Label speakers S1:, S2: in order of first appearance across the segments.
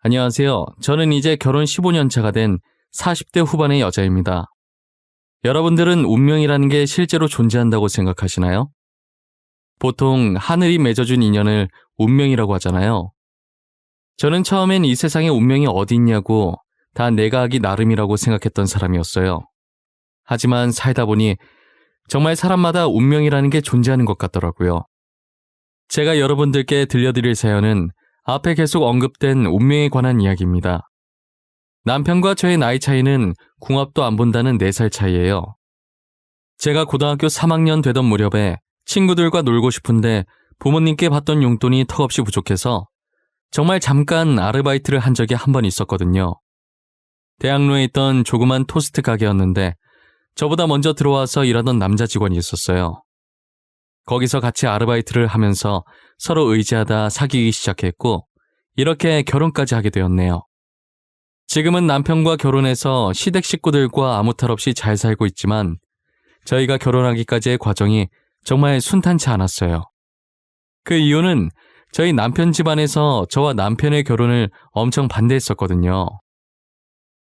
S1: 안녕하세요. 저는 이제 결혼 15년 차가 된 40대 후반의 여자입니다. 여러분들은 운명이라는 게 실제로 존재한다고 생각하시나요? 보통 하늘이 맺어준 인연을 운명이라고 하잖아요. 저는 처음엔 이 세상에 운명이 어디 있냐고 다 내가 하기 나름이라고 생각했던 사람이었어요. 하지만 살다 보니 정말 사람마다 운명이라는 게 존재하는 것 같더라고요. 제가 여러분들께 들려드릴 사연은 앞에 계속 언급된 운명에 관한 이야기입니다. 남편과 저의 나이 차이는 궁합도 안 본다는 4살 차이예요. 제가 고등학교 3학년 되던 무렵에 친구들과 놀고 싶은데 부모님께 받던 용돈이 턱없이 부족해서 정말 잠깐 아르바이트를 한 적이 한 번 있었거든요. 대학로에 있던 조그만 토스트 가게였는데 저보다 먼저 들어와서 일하던 남자 직원이 있었어요. 거기서 같이 아르바이트를 하면서 서로 의지하다 사귀기 시작했고 이렇게 결혼까지 하게 되었네요. 지금은 남편과 결혼해서 시댁 식구들과 아무 탈 없이 잘 살고 있지만 저희가 결혼하기까지의 과정이 정말 순탄치 않았어요. 그 이유는 저희 남편 집안에서 저와 남편의 결혼을 엄청 반대했었거든요.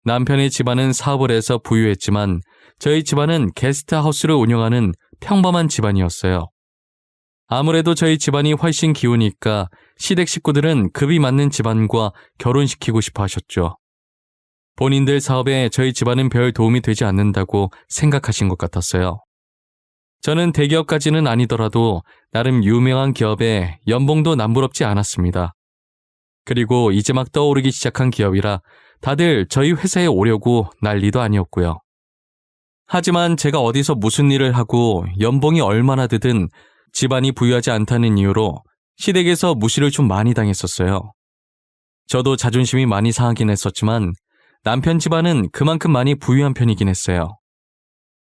S1: 남편의 집안은 사업을 해서 부유했지만 저희 집안은 게스트하우스를 운영하는 평범한 집안이었어요. 아무래도 저희 집안이 훨씬 기우니까 시댁 식구들은 급이 맞는 집안과 결혼시키고 싶어 하셨죠. 본인들 사업에 저희 집안은 별 도움이 되지 않는다고 생각하신 것 같았어요. 저는 대기업까지는 아니더라도 나름 유명한 기업에 연봉도 남부럽지 않았습니다. 그리고 이제 막 떠오르기 시작한 기업이라 다들 저희 회사에 오려고 난리도 아니었고요. 하지만 제가 어디서 무슨 일을 하고 연봉이 얼마나 되든 집안이 부유하지 않다는 이유로 시댁에서 무시를 좀 많이 당했었어요. 저도 자존심이 많이 상하긴 했었지만 남편 집안은 그만큼 많이 부유한 편이긴 했어요.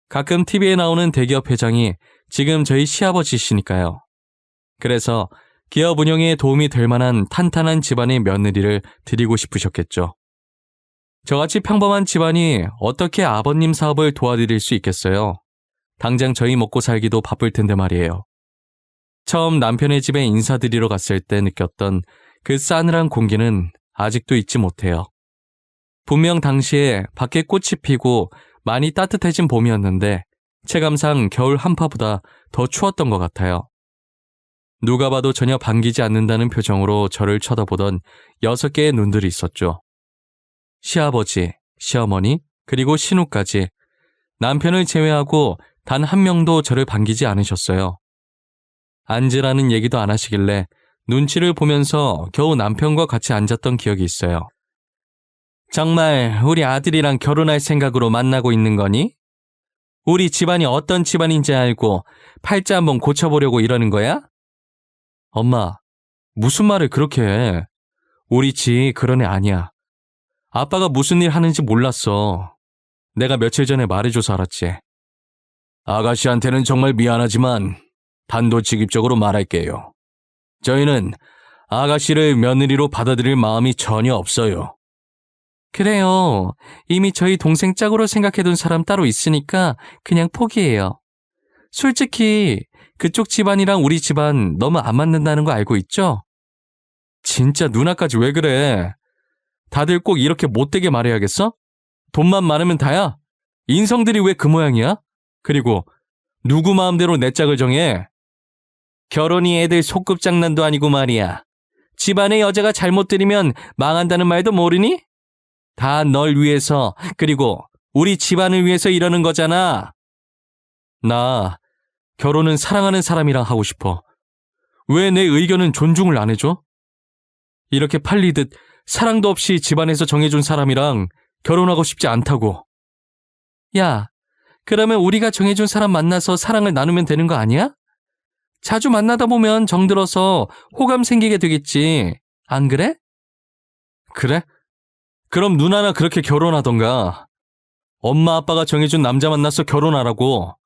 S1: 가끔 TV에 나오는 대기업 회장이 지금 저희 시아버지시니까요. 그래서 기업 운영에 도움이 될 만한 탄탄한 집안의 며느리를 드리고 싶으셨겠죠. 저같이 평범한 집안이 어떻게 아버님 사업을 도와드릴 수 있겠어요? 당장 저희 먹고 살기도 바쁠 텐데 말이에요. 처음 남편의 집에 인사드리러 갔을 때 느꼈던 그 싸늘한 공기는 아직도 잊지 못해요. 분명 당시에 밖에 꽃이 피고 많이 따뜻해진 봄이었는데 체감상 겨울 한파보다 더 추웠던 것 같아요. 누가 봐도 전혀 반기지 않는다는 표정으로 저를 쳐다보던 6개의 눈들이 있었죠. 시아버지, 시어머니, 그리고 신우까지 남편을 제외하고 단 한 명도 저를 반기지 않으셨어요. 앉으라는 얘기도 안 하시길래 눈치를 보면서 겨우 남편과 같이 앉았던 기억이 있어요. 정말 우리 아들이랑 결혼할 생각으로 만나고 있는 거니? 우리 집안이 어떤 집안인지 알고 팔자 한번 고쳐보려고 이러는 거야? 엄마, 무슨 말을 그렇게 해? 우리 집 그런 애 아니야. 아빠가 무슨 일 하는지 몰랐어. 내가 며칠 전에 말해줘서 알았지. 아가씨한테는 정말 미안하지만 단도직입적으로 말할게요. 저희는 아가씨를 며느리로 받아들일 마음이 전혀 없어요. 그래요. 이미 저희 동생 짝으로 생각해둔 사람 따로 있으니까 그냥 포기해요. 솔직히 그쪽 집안이랑 우리 집안 너무 안 맞는다는 거 알고 있죠? 진짜 누나까지 왜 그래? 다들 꼭 이렇게 못되게 말해야겠어? 돈만 많으면 다야? 인성들이 왜 그 모양이야? 그리고 누구 마음대로 내 짝을 정해? 결혼이 애들 소꿉장난도 아니고 말이야. 집안의 여자가 잘못 들이면 망한다는 말도 모르니? 다 널 위해서, 그리고 우리 집안을 위해서 이러는 거잖아. 나 결혼은 사랑하는 사람이랑 하고 싶어. 왜 내 의견은 존중을 안 해줘? 이렇게 팔리듯 사랑도 없이 집안에서 정해준 사람이랑 결혼하고 싶지 않다고. 야, 그러면 우리가 정해준 사람 만나서 사랑을 나누면 되는 거 아니야? 자주 만나다 보면 정들어서 호감 생기게 되겠지. 안 그래? 그래? 그럼 누나나 그렇게 결혼하던가. 엄마 아빠가 정해준 남자 만나서 결혼하라고.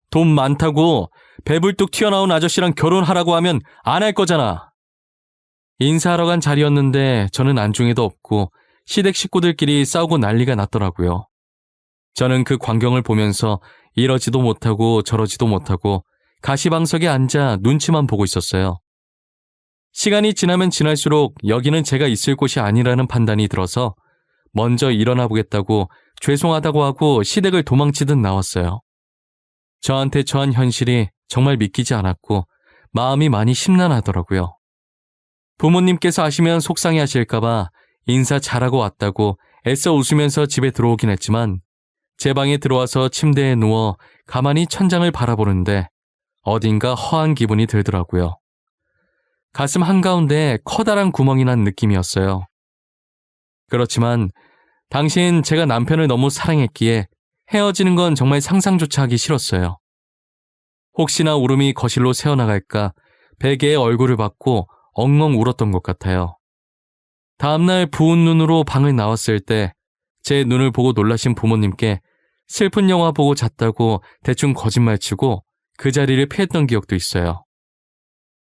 S1: 돈 많다고 배불뚝 튀어나온 아저씨랑 결혼하라고 하면 안 할 거잖아. 인사하러 간 자리였는데 저는 안중에도 없고 시댁 식구들끼리 싸우고 난리가 났더라고요. 저는 그 광경을 보면서 이러지도 못하고 저러지도 못하고 가시방석에 앉아 눈치만 보고 있었어요. 시간이 지나면 지날수록 여기는 제가 있을 곳이 아니라는 판단이 들어서 먼저 일어나 보겠다고 죄송하다고 하고 시댁을 도망치듯 나왔어요. 저한테 처한 현실이 정말 믿기지 않았고 마음이 많이 심란하더라고요. 부모님께서 아시면 속상해 하실까봐 인사 잘하고 왔다고 애써 웃으면서 집에 들어오긴 했지만 제 방에 들어와서 침대에 누워 가만히 천장을 바라보는데 어딘가 허한 기분이 들더라고요. 가슴 한가운데 커다란 구멍이 난 느낌이었어요. 그렇지만 당시엔 제가 남편을 너무 사랑했기에 헤어지는 건 정말 상상조차 하기 싫었어요. 혹시나 울음이 거실로 새어나갈까 베개에 얼굴을 받고 엉엉 울었던 것 같아요. 다음날 부은 눈으로 방을 나왔을 때 제 눈을 보고 놀라신 부모님께 슬픈 영화 보고 잤다고 대충 거짓말치고 그 자리를 피했던 기억도 있어요.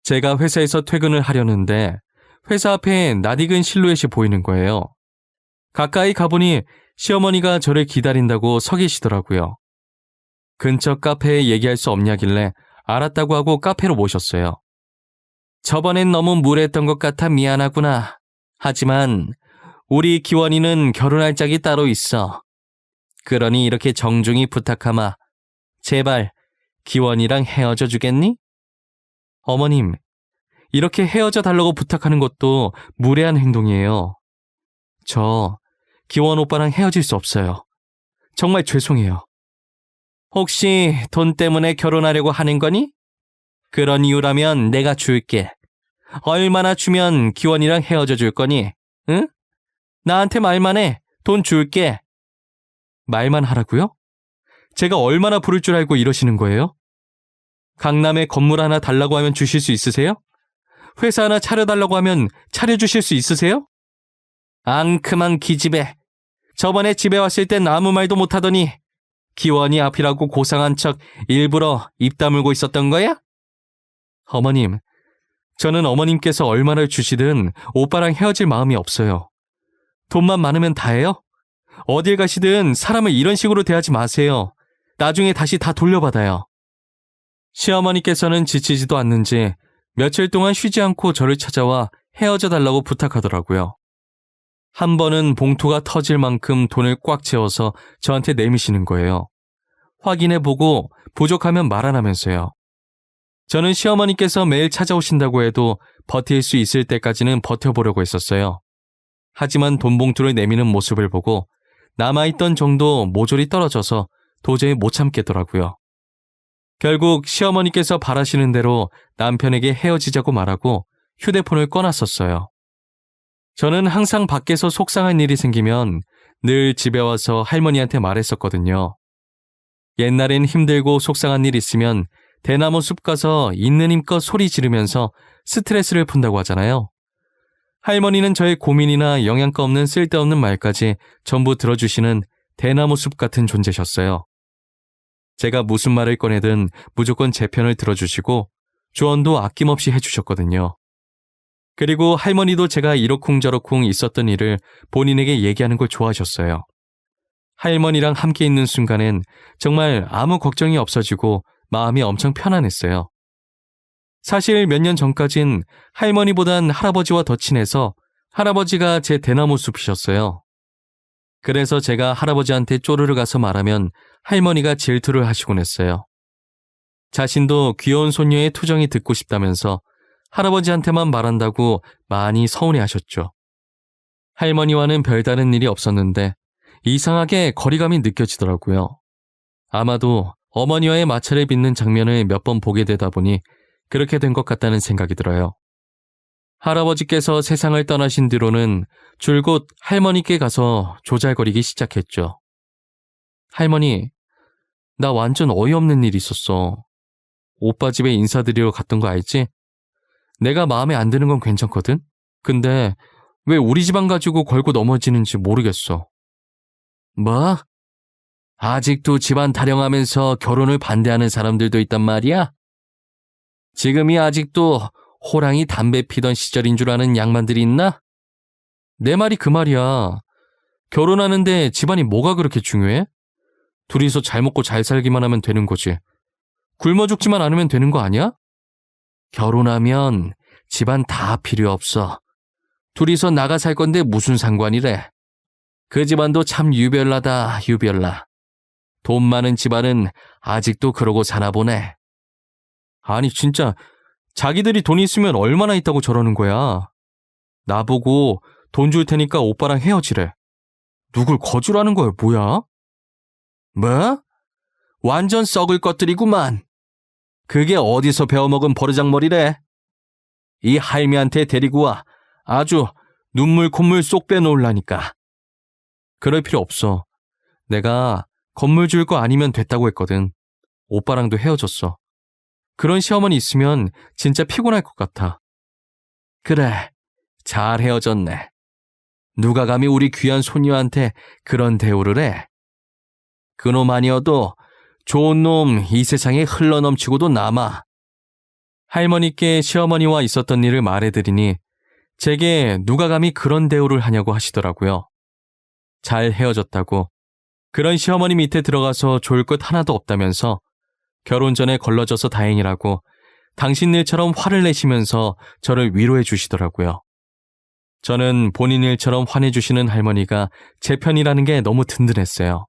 S1: 제가 회사에서 퇴근을 하려는데 회사 앞에 낯익은 실루엣이 보이는 거예요. 가까이 가보니 시어머니가 저를 기다린다고 서 계시더라고요. 근처 카페에 얘기할 수 없냐길래 알았다고 하고 카페로 모셨어요. 저번엔 너무 무례했던 것 같아 미안하구나. 하지만 우리 기원이는 결혼할 짝이 따로 있어. 그러니 이렇게 정중히 부탁하마. 제발 기원이랑 헤어져 주겠니? 어머님, 이렇게 헤어져 달라고 부탁하는 것도 무례한 행동이에요. 저 기원 오빠랑 헤어질 수 없어요. 정말 죄송해요. 혹시 돈 때문에 결혼하려고 하는 거니? 그런 이유라면 내가 줄게. 얼마나 주면 기원이랑 헤어져 줄 거니? 응? 나한테 말만 해. 돈 줄게. 말만 하라고요? 제가 얼마나 부를 줄 알고 이러시는 거예요? 강남에 건물 하나 달라고 하면 주실 수 있으세요? 회사 하나 차려달라고 하면 차려주실 수 있으세요? 앙큼한 기집애. 저번에 집에 왔을 땐 아무 말도 못하더니 기원이 앞이라고 고상한 척 일부러 입 다물고 있었던 거야? 어머님, 저는 어머님께서 얼마를 주시든 오빠랑 헤어질 마음이 없어요. 돈만 많으면 다예요? 어딜 가시든 사람을 이런 식으로 대하지 마세요. 나중에 다시 다 돌려받아요. 시어머니께서는 지치지도 않는지 며칠 동안 쉬지 않고 저를 찾아와 헤어져 달라고 부탁하더라고요. 한 번은 봉투가 터질 만큼 돈을 꽉 채워서 저한테 내미시는 거예요. 확인해보고 부족하면 말 안 하면서요. 저는 시어머니께서 매일 찾아오신다고 해도 버틸 수 있을 때까지는 버텨보려고 했었어요. 하지만 돈 봉투를 내미는 모습을 보고 남아있던 정도 모조리 떨어져서 도저히 못 참겠더라고요. 결국 시어머니께서 바라시는 대로 남편에게 헤어지자고 말하고 휴대폰을 꺼놨었어요. 저는 항상 밖에서 속상한 일이 생기면 늘 집에 와서 할머니한테 말했었거든요. 옛날엔 힘들고 속상한 일 있으면 대나무 숲 가서 있는 힘껏 소리 지르면서 스트레스를 푼다고 하잖아요. 할머니는 저의 고민이나 영양가 없는 쓸데없는 말까지 전부 들어주시는 대나무 숲 같은 존재셨어요. 제가 무슨 말을 꺼내든 무조건 제 편을 들어주시고 조언도 아낌없이 해주셨거든요. 그리고 할머니도 제가 이러쿵저러쿵 있었던 일을 본인에게 얘기하는 걸 좋아하셨어요. 할머니랑 함께 있는 순간엔 정말 아무 걱정이 없어지고 마음이 엄청 편안했어요. 사실 몇 년 전까진 할머니보단 할아버지와 더 친해서 할아버지가 제 대나무 숲이셨어요. 그래서 제가 할아버지한테 쪼르르 가서 말하면 할머니가 질투를 하시곤 했어요. 자신도 귀여운 손녀의 투정이 듣고 싶다면서 할아버지한테만 말한다고 많이 서운해하셨죠. 할머니와는 별다른 일이 없었는데 이상하게 거리감이 느껴지더라고요. 아마도 어머니와의 마찰을 빚는 장면을 몇 번 보게 되다 보니 그렇게 된 것 같다는 생각이 들어요. 할아버지께서 세상을 떠나신 뒤로는 줄곧 할머니께 가서 조잘거리기 시작했죠. 할머니, 나 완전 어이없는 일 있었어. 오빠 집에 인사드리러 갔던 거 알지? 내가 마음에 안 드는 건 괜찮거든? 근데 왜 우리 집안 가지고 걸고 넘어지는지 모르겠어. 뭐? 아직도 집안 타령하면서 결혼을 반대하는 사람들도 있단 말이야? 지금이 아직도 호랑이 담배 피던 시절인 줄 아는 양반들이 있나? 내 말이 그 말이야. 결혼하는데 집안이 뭐가 그렇게 중요해? 둘이서 잘 먹고 잘 살기만 하면 되는 거지. 굶어 죽지만 않으면 되는 거 아니야? 결혼하면 집안 다 필요 없어. 둘이서 나가 살 건데 무슨 상관이래. 그 집안도 참 유별나다, 유별나. 돈 많은 집안은 아직도 그러고 사나 보네. 아니 진짜 자기들이 돈 있으면 얼마나 있다고 저러는 거야. 나보고 돈 줄 테니까 오빠랑 헤어지래. 누굴 거주라는 거야, 뭐야? 뭐? 완전 썩을 것들이구만. 그게 어디서 배워먹은 버르장머리래. 이 할미한테 데리고 와 아주 눈물 콧물 쏙 빼놓으려니까. 그럴 필요 없어. 내가 건물 줄 거 아니면 됐다고 했거든. 오빠랑도 헤어졌어. 그런 시어머니 있으면 진짜 피곤할 것 같아. 그래, 잘 헤어졌네. 누가 감히 우리 귀한 손녀한테 그런 대우를 해? 그놈 아니어도 좋은 놈 이 세상에 흘러넘치고도 남아. 할머니께 시어머니와 있었던 일을 말해드리니 제게 누가 감히 그런 대우를 하냐고 하시더라고요. 잘 헤어졌다고, 그런 시어머니 밑에 들어가서 좋을 것 하나도 없다면서 결혼 전에 걸러져서 다행이라고 당신 일처럼 화를 내시면서 저를 위로해 주시더라고요. 저는 본인 일처럼 화내주시는 할머니가 제 편이라는 게 너무 든든했어요.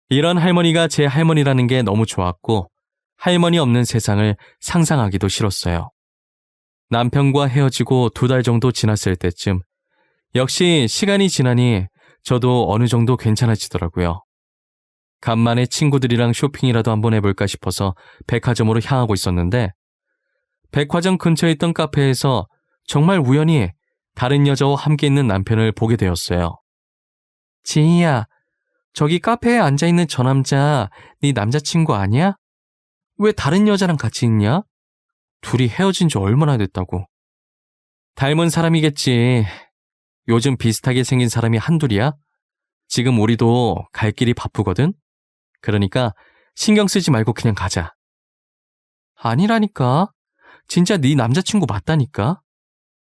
S1: 이런 할머니가 제 할머니라는 게 너무 좋았고 할머니 없는 세상을 상상하기도 싫었어요. 남편과 헤어지고 2달 정도 지났을 때쯤 역시 시간이 지나니 저도 어느 정도 괜찮아지더라고요. 간만에 친구들이랑 쇼핑이라도 한번 해볼까 싶어서 백화점으로 향하고 있었는데 백화점 근처에 있던 카페에서 정말 우연히 다른 여자와 함께 있는 남편을 보게 되었어요. 지희야, 저기 카페에 앉아있는 저 남자 네 남자친구 아니야? 왜 다른 여자랑 같이 있냐? 둘이 헤어진 지 얼마나 됐다고. 닮은 사람이겠지. 요즘 비슷하게 생긴 사람이 한둘이야? 지금 우리도 갈 길이 바쁘거든? 그러니까 신경 쓰지 말고 그냥 가자. 아니라니까. 진짜 네 남자친구 맞다니까.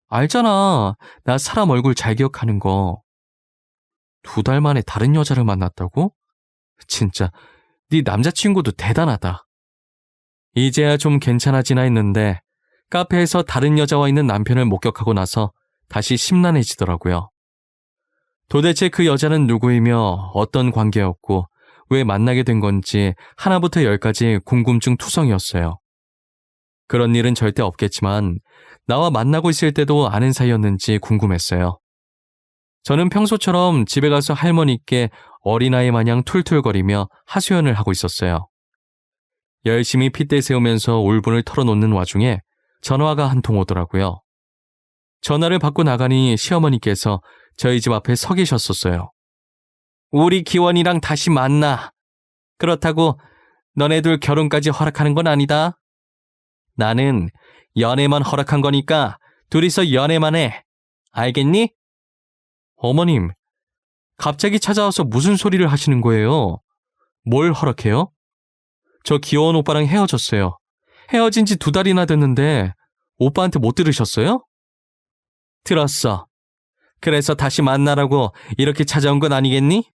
S1: 알잖아. 나 사람 얼굴 잘 기억하는 거. 2달 만에 다른 여자를 만났다고? 진짜 네 남자친구도 대단하다. 이제야 좀 괜찮아지나 했는데 카페에서 다른 여자와 있는 남편을 목격하고 나서 다시 심란해지더라고요. 도대체 그 여자는 누구이며 어떤 관계였고 왜 만나게 된 건지 하나부터 10까지 궁금증 투성이었어요. 그런 일은 절대 없겠지만 나와 만나고 있을 때도 아는 사이였는지 궁금했어요. 저는 평소처럼 집에 가서 할머니께 어린아이 마냥 툴툴거리며 하소연을 하고 있었어요. 열심히 핏대 세우면서 울분을 털어놓는 와중에 전화가 한 통 오더라고요. 전화를 받고 나가니 시어머니께서 저희 집 앞에 서 계셨었어요. 우리 기원이랑 다시 만나. 그렇다고 너네 둘 결혼까지 허락하는 건 아니다. 나는 연애만 허락한 거니까 둘이서 연애만 해. 알겠니? 어머님, 갑자기 찾아와서 무슨 소리를 하시는 거예요? 뭘 허락해요? 저 귀여운 오빠랑 헤어졌어요. 헤어진 지 2달이나 됐는데 오빠한테 못 들으셨어요? 들었어. 그래서 다시 만나라고 이렇게 찾아온 건 아니겠니?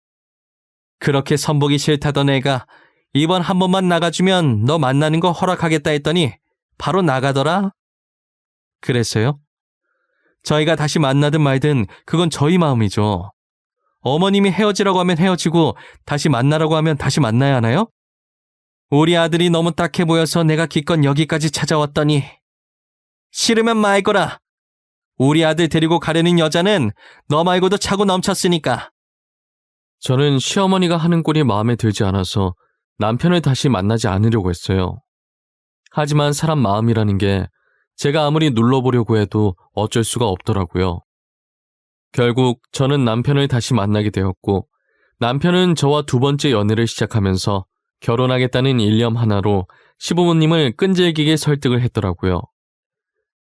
S1: 그렇게 선보기 싫다던 애가 이번 한 번만 나가주면 너 만나는 거 허락하겠다 했더니 바로 나가더라. 그랬어요? 저희가 다시 만나든 말든 그건 저희 마음이죠. 어머님이 헤어지라고 하면 헤어지고 다시 만나라고 하면 다시 만나야 하나요? 우리 아들이 너무 딱해 보여서 내가 기껏 여기까지 찾아왔더니 싫으면 말거라. 우리 아들 데리고 가려는 여자는 너 말고도 차고 넘쳤으니까. 저는 시어머니가 하는 꼴이 마음에 들지 않아서 남편을 다시 만나지 않으려고 했어요. 하지만 사람 마음이라는 게 제가 아무리 눌러보려고 해도 어쩔 수가 없더라고요. 결국 저는 남편을 다시 만나게 되었고 남편은 저와 2번째 연애를 시작하면서 결혼하겠다는 일념 하나로 시부모님을 끈질기게 설득을 했더라고요.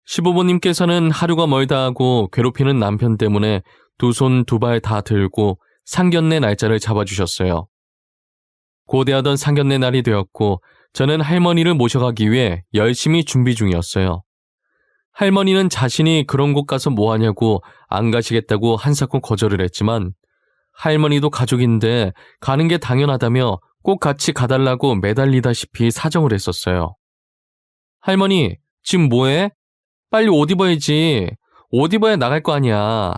S1: 시부모님께서는 하루가 멀다 하고 괴롭히는 남편 때문에 2손 2발 다 들고 상견례 날짜를 잡아주셨어요. 고대하던 상견례 날이 되었고 저는 할머니를 모셔가기 위해 열심히 준비 중이었어요. 할머니는 자신이 그런 곳 가서 뭐하냐고 안 가시겠다고 한사코 거절을 했지만 할머니도 가족인데 가는 게 당연하다며 꼭 같이 가달라고 매달리다시피 사정을 했었어요. 할머니, 지금 뭐해? 빨리 옷 입어야지. 옷 입어야 나갈 거 아니야.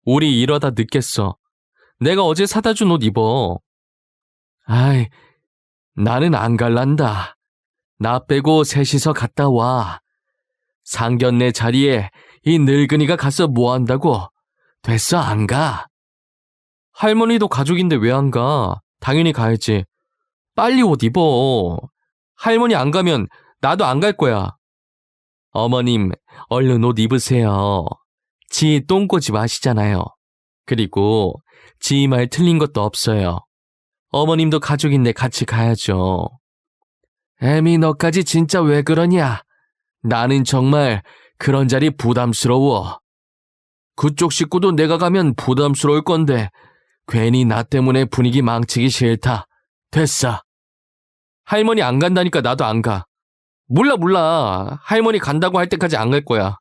S1: 우리 이러다 늦겠어. 내가 어제 사다 준 옷 입어. 아이, 나는 안 갈란다. 나 빼고 셋이서 갔다 와. 상견례 자리에 이 늙은이가 가서 뭐 한다고? 됐어, 안 가. 할머니도 가족인데 왜 안 가? 당연히 가야지. 빨리 옷 입어. 할머니 안 가면 나도 안 갈 거야. 어머님, 얼른 옷 입으세요. 지 똥꼬집 아시잖아요. 그리고 지 말 틀린 것도 없어요. 어머님도 가족인데 같이 가야죠. 애미, 너까지 진짜 왜 그러냐? 나는 정말 그런 자리 부담스러워. 그쪽 식구도 내가 가면 부담스러울 건데 괜히 나 때문에 분위기 망치기 싫다. 됐어. 할머니 안 간다니까 나도 안 가. 몰라. 할머니 간다고 할 때까지 안 갈 거야.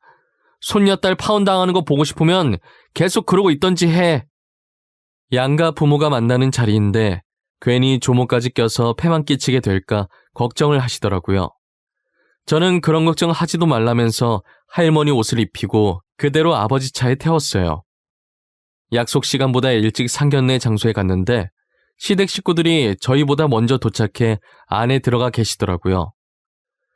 S1: 손녀딸 파혼당하는 거 보고 싶으면 계속 그러고 있던지 해. 양가 부모가 만나는 자리인데 괜히 조모까지 껴서 폐만 끼치게 될까 걱정을 하시더라고요. 저는 그런 걱정 하지도 말라면서 할머니 옷을 입히고 그대로 아버지 차에 태웠어요. 약속 시간보다 일찍 상견례 장소에 갔는데 시댁 식구들이 저희보다 먼저 도착해 안에 들어가 계시더라고요.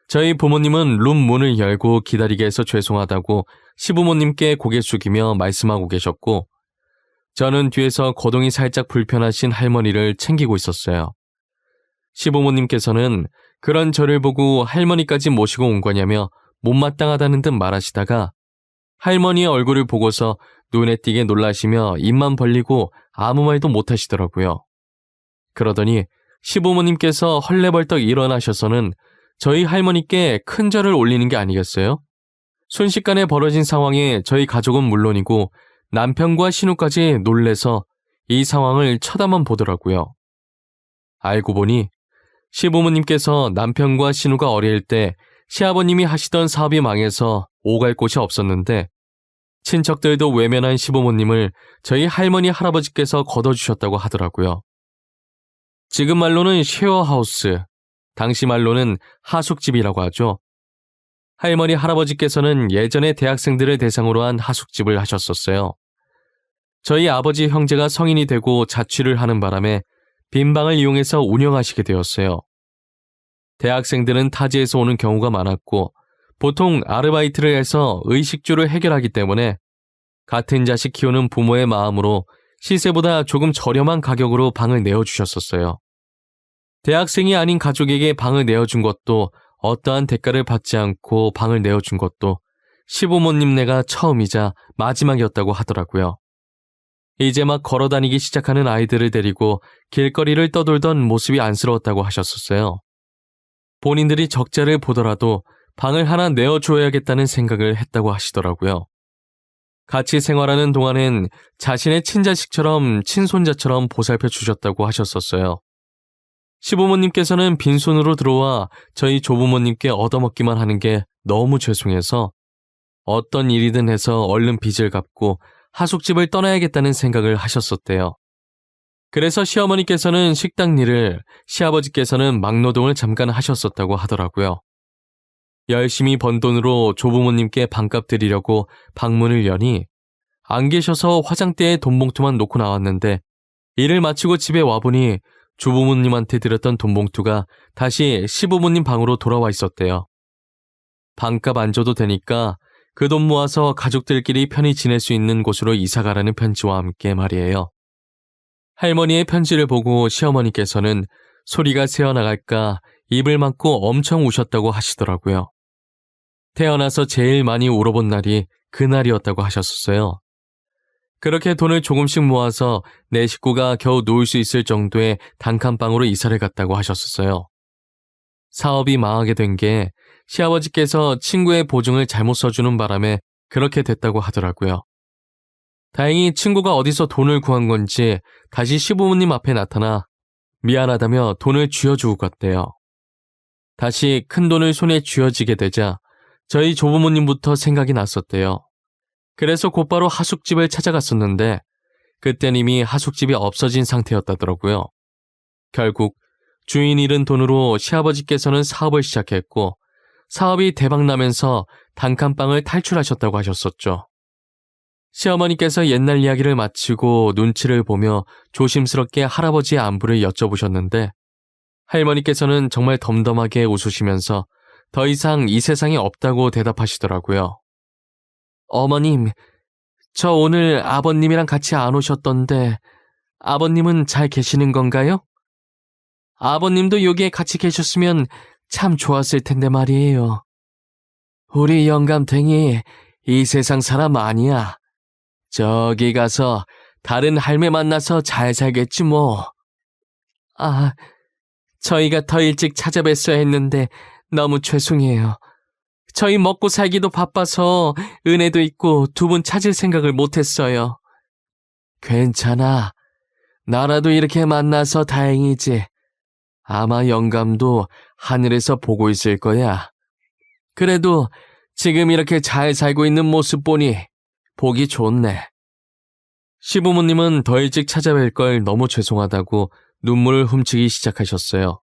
S1: 저희 부모님은 룸 문을 열고 기다리게 해서 죄송하다고 시부모님께 고개 숙이며 말씀하고 계셨고, 저는 뒤에서 거동이 살짝 불편하신 할머니를 챙기고 있었어요. 시부모님께서는 그런 저를 보고 할머니까지 모시고 온 거냐며 못마땅하다는 듯 말하시다가 할머니의 얼굴을 보고서 눈에 띄게 놀라시며 입만 벌리고 아무 말도 못하시더라고요. 그러더니 시부모님께서 헐레벌떡 일어나셔서는 저희 할머니께 큰 절을 올리는 게 아니겠어요? 순식간에 벌어진 상황에 저희 가족은 물론이고 남편과 신우까지 놀래서 이 상황을 쳐다만 보더라고요. 알고 보니 시부모님께서 남편과 신우가 어릴 때 시아버님이 하시던 사업이 망해서 오갈 곳이 없었는데 친척들도 외면한 시부모님을 저희 할머니 할아버지께서 걷어주셨다고 하더라고요. 지금 말로는 쉐어하우스, 당시 말로는 하숙집이라고 하죠. 할머니 할아버지께서는 예전에 대학생들을 대상으로 한 하숙집을 하셨었어요. 저희 아버지 형제가 성인이 되고 자취를 하는 바람에 빈 방을 이용해서 운영하시게 되었어요. 대학생들은 타지에서 오는 경우가 많았고 보통 아르바이트를 해서 의식주를 해결하기 때문에 같은 자식 키우는 부모의 마음으로 시세보다 조금 저렴한 가격으로 방을 내어주셨었어요. 대학생이 아닌 가족에게 방을 내어준 것도 어떠한 대가를 받지 않고 방을 내어준 것도 시부모님네가 처음이자 마지막이었다고 하더라고요. 이제 막 걸어다니기 시작하는 아이들을 데리고 길거리를 떠돌던 모습이 안쓰러웠다고 하셨었어요. 본인들이 적자를 보더라도 방을 하나 내어줘야겠다는 생각을 했다고 하시더라고요. 같이 생활하는 동안엔 자신의 친자식처럼 친손자처럼 보살펴 주셨다고 하셨었어요. 시부모님께서는 빈손으로 들어와 저희 조부모님께 얻어먹기만 하는 게 너무 죄송해서 어떤 일이든 해서 얼른 빚을 갚고 하숙집을 떠나야겠다는 생각을 하셨었대요. 그래서 시어머니께서는 식당 일을, 시아버지께서는 막노동을 잠깐 하셨었다고 하더라고요. 열심히 번 돈으로 조부모님께 방값 드리려고 방문을 여니 안 계셔서 화장대에 돈봉투만 놓고 나왔는데 일을 마치고 집에 와보니 조부모님한테 드렸던 돈봉투가 다시 시부모님 방으로 돌아와 있었대요. 방값 안 줘도 되니까 그 돈 모아서 가족들끼리 편히 지낼 수 있는 곳으로 이사가라는 편지와 함께 말이에요. 할머니의 편지를 보고 시어머니께서는 소리가 새어나갈까 입을 막고 엄청 우셨다고 하시더라고요. 태어나서 제일 많이 울어본 날이 그날이었다고 하셨었어요. 그렇게 돈을 조금씩 모아서 내 식구가 겨우 놓을 수 있을 정도의 단칸방으로 이사를 갔다고 하셨었어요. 사업이 망하게 된 게 시아버지께서 친구의 보증을 잘못 써주는 바람에 그렇게 됐다고 하더라고요. 다행히 친구가 어디서 돈을 구한 건지 다시 시부모님 앞에 나타나 미안하다며 돈을 쥐어주고 갔대요. 다시 큰 돈을 손에 쥐어지게 되자 저희 조부모님부터 생각이 났었대요. 그래서 곧바로 하숙집을 찾아갔었는데 그땐 이미 하숙집이 없어진 상태였다더라고요. 결국 주인 잃은 돈으로 시아버지께서는 사업을 시작했고 사업이 대박나면서 단칸방을 탈출하셨다고 하셨었죠. 시어머니께서 옛날 이야기를 마치고 눈치를 보며 조심스럽게 할아버지의 안부를 여쭤보셨는데 할머니께서는 정말 덤덤하게 웃으시면서 더 이상 이 세상에 없다고 대답하시더라고요. 어머님, 저 오늘 아버님이랑 같이 안 오셨던데 아버님은 잘 계시는 건가요? 아버님도 여기에 같이 계셨으면 참 좋았을 텐데 말이에요. 우리 영감탱이 이 세상 사람 아니야. 저기 가서 다른 할매 만나서 잘 살겠지 뭐. 아, 저희가 더 일찍 찾아뵀어야 했는데 너무 죄송해요. 저희 먹고 살기도 바빠서 은혜도 있고 두 분 찾을 생각을 못했어요. 괜찮아. 나라도 이렇게 만나서 다행이지. 아마 영감도 하늘에서 보고 있을 거야. 그래도 지금 이렇게 잘 살고 있는 모습 보니 보기 좋네. 시부모님은 더 일찍 찾아뵐 걸 너무 죄송하다고 눈물을 훔치기 시작하셨어요.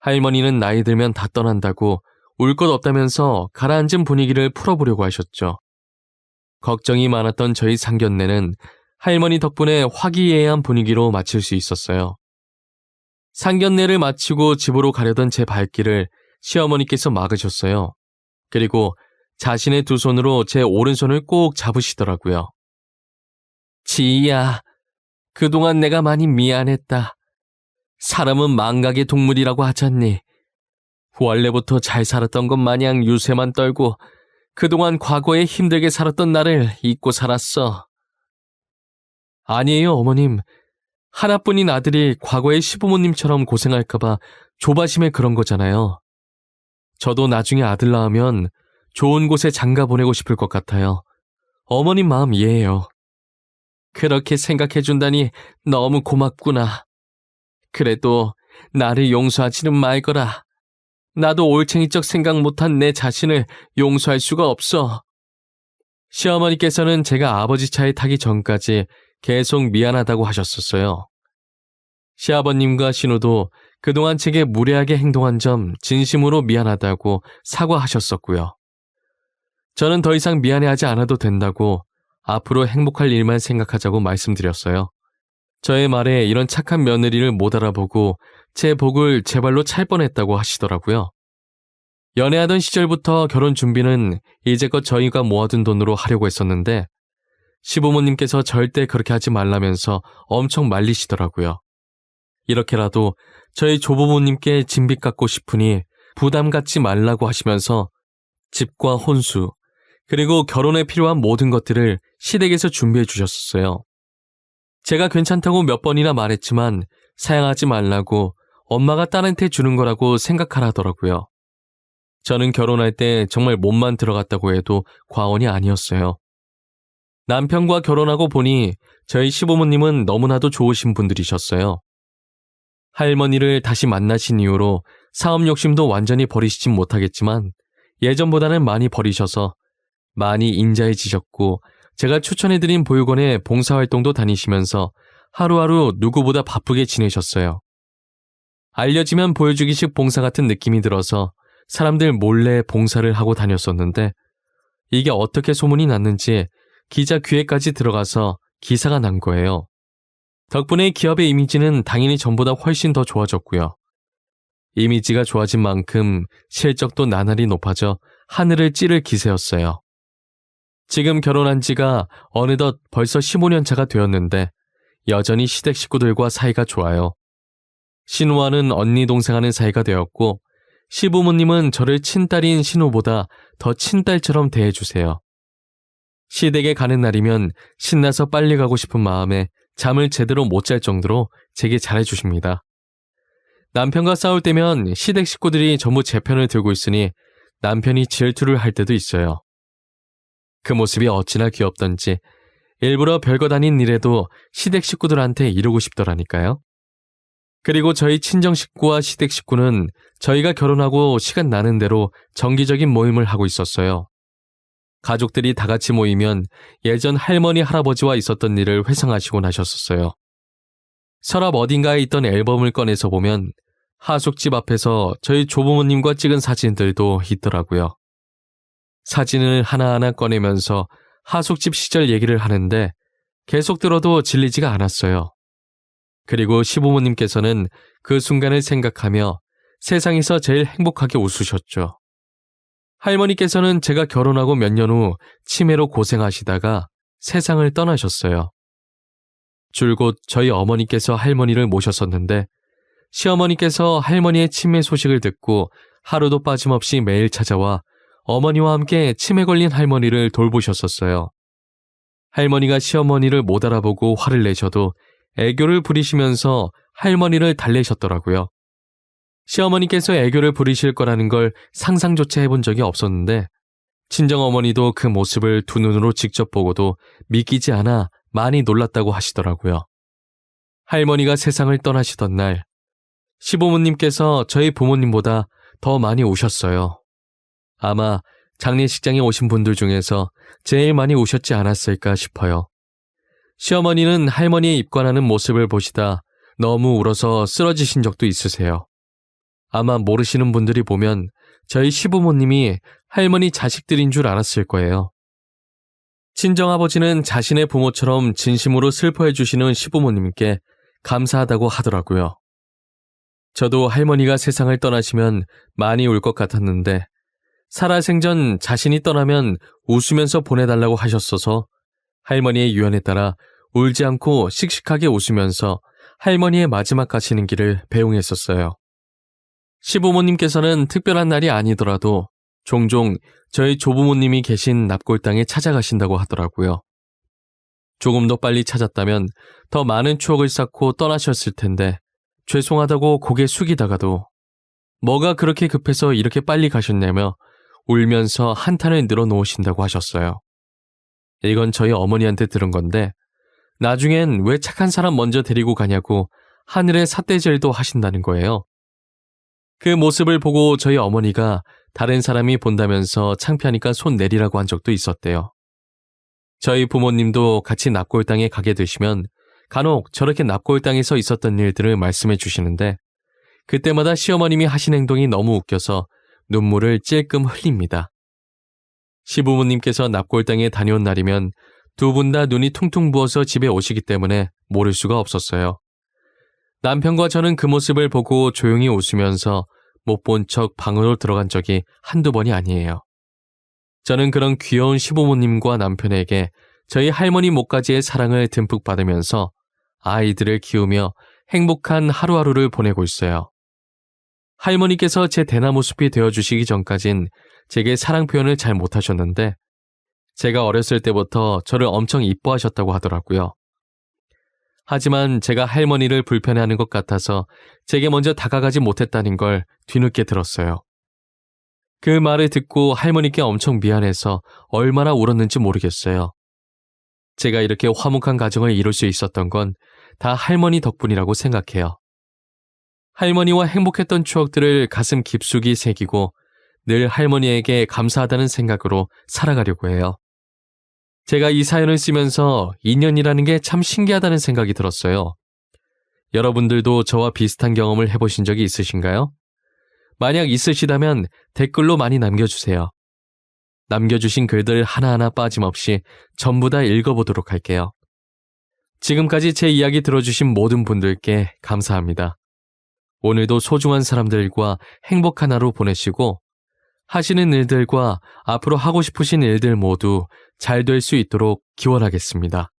S1: 할머니는 나이 들면 다 떠난다고 울 것 없다면서 가라앉은 분위기를 풀어보려고 하셨죠. 걱정이 많았던 저희 상견례는 할머니 덕분에 화기애애한 분위기로 마칠 수 있었어요. 상견례를 마치고 집으로 가려던 제 발길을 시어머니께서 막으셨어요. 그리고 자신의 두 손으로 제 오른손을 꼭 잡으시더라고요. 지희야, 그동안 내가 많이 미안했다. 사람은 망각의 동물이라고 하잖니. 원래부터 잘 살았던 것 마냥 유세만 떨고 그동안 과거에 힘들게 살았던 나를 잊고 살았어. 아니에요, 어머님. 하나뿐인 아들이 과거의 시부모님처럼 고생할까봐 조바심에 그런 거잖아요. 저도 나중에 아들 낳으면 좋은 곳에 장가 보내고 싶을 것 같아요. 어머님 마음 이해해요. 그렇게 생각해준다니 너무 고맙구나. 그래도 나를 용서하지는 말거라. 나도 올챙이적 생각 못한 내 자신을 용서할 수가 없어. 시어머니께서는 제가 아버지 차에 타기 전까지 계속 미안하다고 하셨었어요. 시아버님과 신우도 그동안 제게 무례하게 행동한 점 진심으로 미안하다고 사과하셨었고요. 저는 더 이상 미안해하지 않아도 된다고 앞으로 행복할 일만 생각하자고 말씀드렸어요. 저의 말에 이런 착한 며느리를 못 알아보고 제 복을 제 발로 찰 뻔했다고 하시더라고요. 연애하던 시절부터 결혼 준비는 이제껏 저희가 모아둔 돈으로 하려고 했었는데 시부모님께서 절대 그렇게 하지 말라면서 엄청 말리시더라고요. 이렇게라도 저희 조부모님께 진빚 갚고 싶으니 부담 갖지 말라고 하시면서 집과 혼수, 그리고 결혼에 필요한 모든 것들을 시댁에서 준비해 주셨었어요. 제가 괜찮다고 몇 번이나 말했지만 사양하지 말라고 엄마가 딸한테 주는 거라고 생각하라더라고요. 저는 결혼할 때 정말 몸만 들어갔다고 해도 과언이 아니었어요. 남편과 결혼하고 보니 저희 시부모님은 너무나도 좋으신 분들이셨어요. 할머니를 다시 만나신 이후로 사업 욕심도 완전히 버리시진 못하겠지만 예전보다는 많이 버리셔서 많이 인자해지셨고 제가 추천해드린 보육원에 봉사활동도 다니시면서 하루하루 누구보다 바쁘게 지내셨어요. 알려지면 보여주기식 봉사 같은 느낌이 들어서 사람들 몰래 봉사를 하고 다녔었는데 이게 어떻게 소문이 났는지 기자 귀에까지 들어가서 기사가 난 거예요. 덕분에 기업의 이미지는 당연히 전보다 훨씬 더 좋아졌고요. 이미지가 좋아진 만큼 실적도 나날이 높아져 하늘을 찌를 기세였어요. 지금 결혼한 지가 어느덧 벌써 15년 차가 되었는데 여전히 시댁 식구들과 사이가 좋아요. 신우와는 언니 동생하는 사이가 되었고 시부모님은 저를 친딸인 신우보다 더 친딸처럼 대해주세요. 시댁에 가는 날이면 신나서 빨리 가고 싶은 마음에 잠을 제대로 못 잘 정도로 제게 잘해주십니다. 남편과 싸울 때면 시댁 식구들이 전부 제 편을 들고 있으니 남편이 질투를 할 때도 있어요. 그 모습이 어찌나 귀엽던지 일부러 별것 아닌 일에도 시댁 식구들한테 이루고 싶더라니까요. 그리고 저희 친정 식구와 시댁 식구는 저희가 결혼하고 시간 나는 대로 정기적인 모임을 하고 있었어요. 가족들이 다 같이 모이면 예전 할머니 할아버지와 있었던 일을 회상하시곤 하셨었어요. 서랍 어딘가에 있던 앨범을 꺼내서 보면 하숙집 앞에서 저희 조부모님과 찍은 사진들도 있더라고요. 사진을 하나하나 꺼내면서 하숙집 시절 얘기를 하는데 계속 들어도 질리지가 않았어요. 그리고 시부모님께서는 그 순간을 생각하며 세상에서 제일 행복하게 웃으셨죠. 할머니께서는 제가 결혼하고 몇 년 후 치매로 고생하시다가 세상을 떠나셨어요. 줄곧 저희 어머니께서 할머니를 모셨었는데 시어머니께서 할머니의 치매 소식을 듣고 하루도 빠짐없이 매일 찾아와 어머니와 함께 치매 걸린 할머니를 돌보셨었어요. 할머니가 시어머니를 못 알아보고 화를 내셔도 애교를 부리시면서 할머니를 달래셨더라고요. 시어머니께서 애교를 부리실 거라는 걸 상상조차 해본 적이 없었는데 친정어머니도 그 모습을 두 눈으로 직접 보고도 믿기지 않아 많이 놀랐다고 하시더라고요. 할머니가 세상을 떠나시던 날 시부모님께서 저희 부모님보다 더 많이 우셨어요. 아마 장례식장에 오신 분들 중에서 제일 많이 우셨지 않았을까 싶어요. 시어머니는 할머니의 입관하는 모습을 보시다 너무 울어서 쓰러지신 적도 있으세요. 아마 모르시는 분들이 보면 저희 시부모님이 할머니 자식들인 줄 알았을 거예요. 친정아버지는 자신의 부모처럼 진심으로 슬퍼해 주시는 시부모님께 감사하다고 하더라고요. 저도 할머니가 세상을 떠나시면 많이 울 것 같았는데 살아생전 자신이 떠나면 웃으면서 보내달라고 하셨어서 할머니의 유언에 따라 울지 않고 씩씩하게 웃으면서 할머니의 마지막 가시는 길을 배웅했었어요. 시부모님께서는 특별한 날이 아니더라도 종종 저희 조부모님이 계신 납골당에 찾아가신다고 하더라고요. 조금 더 빨리 찾았다면 더 많은 추억을 쌓고 떠나셨을 텐데 죄송하다고 고개 숙이다가도 뭐가 그렇게 급해서 이렇게 빨리 가셨냐며 울면서 한탄을 늘어놓으신다고 하셨어요. 이건 저희 어머니한테 들은 건데 나중엔 왜 착한 사람 먼저 데리고 가냐고 하늘의 삿대질도 하신다는 거예요. 그 모습을 보고 저희 어머니가 다른 사람이 본다면서 창피하니까 손 내리라고 한 적도 있었대요. 저희 부모님도 같이 납골당에 가게 되시면 간혹 저렇게 납골당에서 있었던 일들을 말씀해 주시는데 그때마다 시어머님이 하신 행동이 너무 웃겨서 눈물을 찔끔 흘립니다. 시부모님께서 납골당에 다녀온 날이면 두 분 다 눈이 퉁퉁 부어서 집에 오시기 때문에 모를 수가 없었어요. 남편과 저는 그 모습을 보고 조용히 웃으면서 못 본 척 방으로 들어간 적이 한두 번이 아니에요. 저는 그런 귀여운 시부모님과 남편에게 저희 할머니 목까지의 사랑을 듬뿍 받으면서 아이들을 키우며 행복한 하루하루를 보내고 있어요. 할머니께서 제 대나무 숲이 되어주시기 전까진 제게 사랑 표현을 잘 못하셨는데 제가 어렸을 때부터 저를 엄청 이뻐하셨다고 하더라고요. 하지만 제가 할머니를 불편해하는 것 같아서 제게 먼저 다가가지 못했다는 걸 뒤늦게 들었어요. 그 말을 듣고 할머니께 엄청 미안해서 얼마나 울었는지 모르겠어요. 제가 이렇게 화목한 가정을 이룰 수 있었던 건 다 할머니 덕분이라고 생각해요. 할머니와 행복했던 추억들을 가슴 깊숙이 새기고 늘 할머니에게 감사하다는 생각으로 살아가려고 해요. 제가 이 사연을 쓰면서 인연이라는 게 참 신기하다는 생각이 들었어요. 여러분들도 저와 비슷한 경험을 해보신 적이 있으신가요? 만약 있으시다면 댓글로 많이 남겨주세요. 남겨주신 글들 하나하나 빠짐없이 전부 다 읽어보도록 할게요. 지금까지 제 이야기 들어주신 모든 분들께 감사합니다. 오늘도 소중한 사람들과 행복한 하루 보내시고 하시는 일들과 앞으로 하고 싶으신 일들 모두 잘 될 수 있도록 기원하겠습니다.